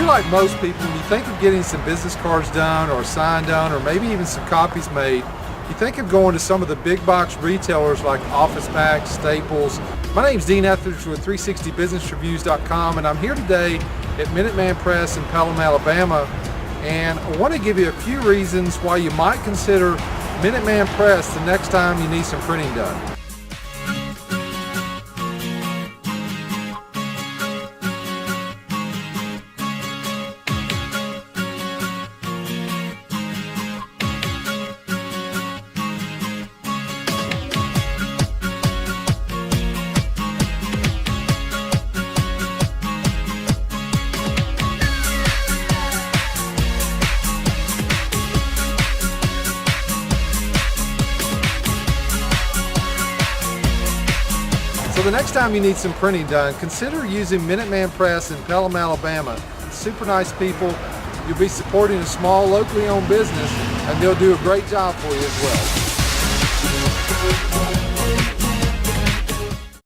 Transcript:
you're like most people, when you think of getting some business cards done or a sign done or maybe even some copies made, you think of going to some of the big box retailers like Office Max, Staples. My name's Dean Etheridge with 360businessreviews.com, and I'm here today at Minuteman Press in Pelham, Alabama, and I want to give you a few reasons why you might consider Minuteman Press the next time you need some printing done. So the next time you need some printing done, consider using Minuteman Press in Pelham, Alabama. Super nice people. You'll be supporting a small locally owned business, and they'll do a great job for you as well.